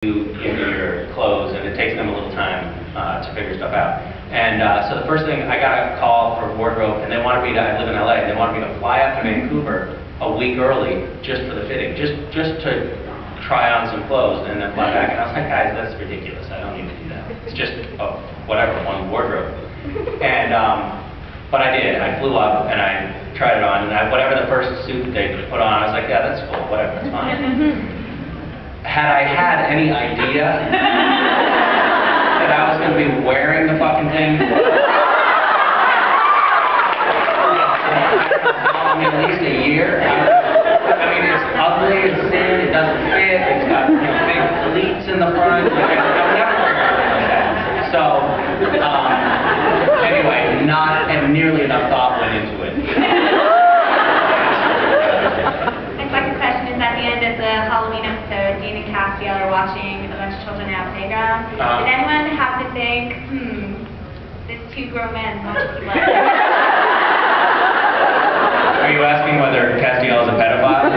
into your clothes, and it takes them a little time to figure stuff out. And so the first thing, I got a call for wardrobe, and they wanted me to, I live in LA, they wanted me to fly out to Vancouver a week early just for the fitting, just to try on some clothes and then fly back. And I was like, guys, that's ridiculous. I don't need to do that. It's just, whatever, one wardrobe. And, but I did. I flew up and I tried it on, and whatever the first suit they put on, I was like, yeah, that's cool, whatever, that's fine. Had I had any idea that I was going to be wearing the fucking thing, at least a year, I mean, it's ugly, it's thin, it doesn't fit, it's got big pleats in the front, I would never wear something like that. So, anyway, not nearly enough thought went into it. At the end of the Halloween episode, Dean and Castiel are watching a bunch of children at a playground. Did anyone have to think, this two grown men want to be like? Are you asking whether Castiel is a pedophile?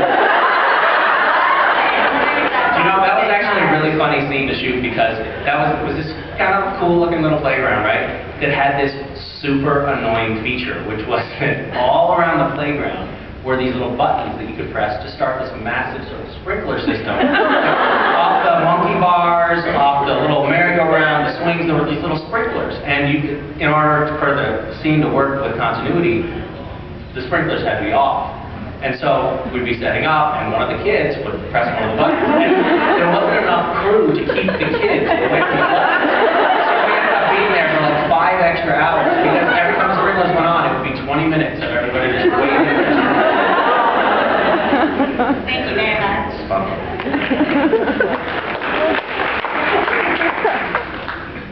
You know, that was actually a really funny scene to shoot because that was this kind of cool looking little playground, right? That had this super annoying feature, which was that all around the playground were these little buttons that you could press to start this massive sort of sprinkler system. Off the monkey bars, off the little merry-go-round, the swings, there were these little sprinklers. And you could, in order for the scene to work with continuity, the sprinklers had to be off. And so we'd be setting up, and one of the kids would press one of the buttons, and there wasn't enough crew to keep the kids away from the buttons. So we ended up being there for like 5 extra hours, because every time the sprinklers went on, it would be 20 minutes of everybody just waiting. Thank you very much.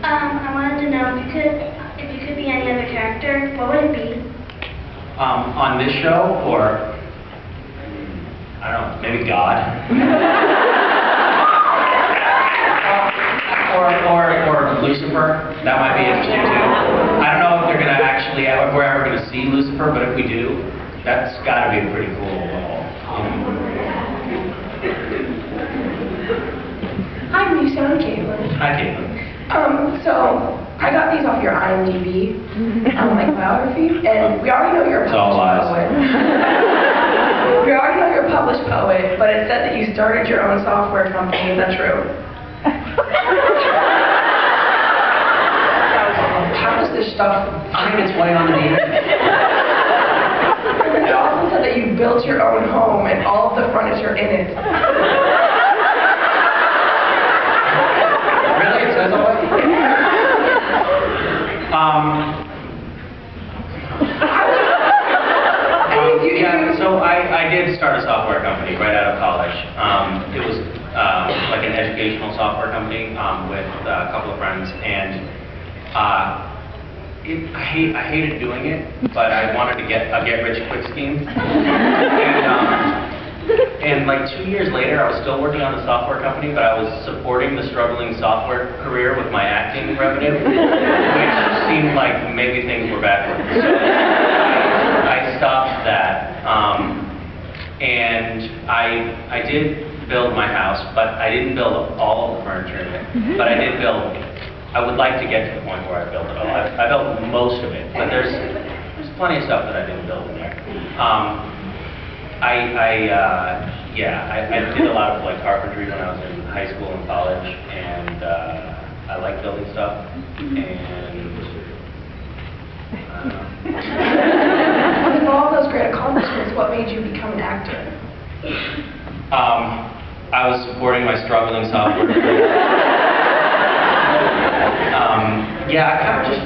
I wanted to know if you could be any other character, what would it be? On this show, or I don't know, maybe God, or Lucifer. That might be interesting too. I don't know if they're gonna actually, if we're ever gonna see Lucifer, but if we do, that's got to be a pretty cool role. Hi, Misha, I'm Caitlin. Hi, Caitlin. So I got these off your IMDb, like biography, and we already know you're a published poet. We already know you're a published poet, but it said that you started your own software company. Is that true? How does this stuff find its way onto the internet? It also said that you built your own home and all of the furniture in it. Really? It says all that? Yeah, so I did start a software company right out of college. It was like an educational software company with a couple of friends, and I hated doing it, but I wanted to get a get-rich-quick scheme. And like 2 years later, I was still working on the software company, but I was supporting the struggling software career with my acting revenue, which seemed like maybe things were backwards. So I stopped that, and I did build my house, but I didn't build all of the furniture in it, but I did build. I would like to get to the point where I built it all. I built most of it, but there's plenty of stuff that I didn't build in there. I did a lot of like carpentry when I was in high school and college, and I like building stuff. And I don't know. With all those great accomplishments, what made you become an actor? I was supporting my struggling software career. I kind of just,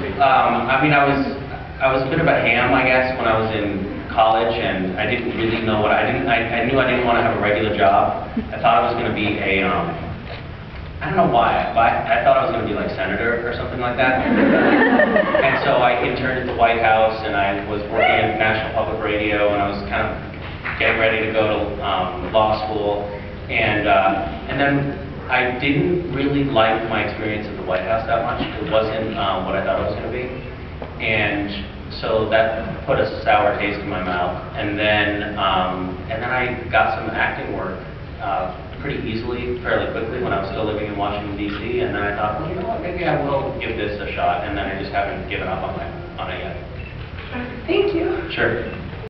I was a bit of a ham, I guess, when I was in college, and I didn't really know what I knew I didn't want to have a regular job. I thought I was going to be a, I don't know why, but I thought I was going to be like senator or something like that. And so I interned at the White House, and I was working at National Public Radio, and I was kind of getting ready to go to law school, and then I didn't really like my experience at the White House that much. It wasn't what I thought it was going to be. And so that put a sour taste in my mouth. And then I got some acting work pretty easily, fairly quickly when I was still living in Washington, D.C. And then I thought, well, you know what, maybe I will give this a shot. And then I just haven't given up on it yet. Thank you. Sure.